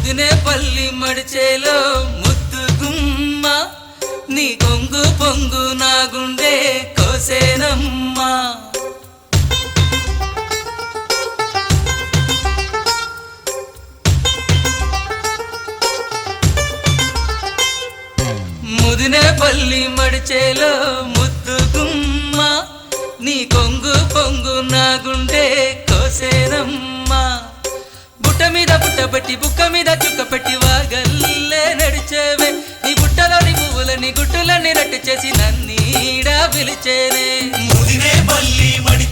ముదినేపల్లి మడిచేలో ముద్దు గుమ్మ నీ కొంగు పొంగు నా గుండె కోసేనమ్మా ముదినేపల్లి మడిచేలో ముద్దు గుమ్మ నీ కొంగు పొంగు నా గుండె కోసేనమ్మా బుట్ట మీద బుట్టబట్టి బుక్క మీద చుక్క పెట్టి వాగల్లే నడిచేవే నీ బుట్టలోని పువ్వులని గుట్టులన్నీ రట్టు చేసి నన్నీడా పిలిచేనే ముదినేపల్లి మడి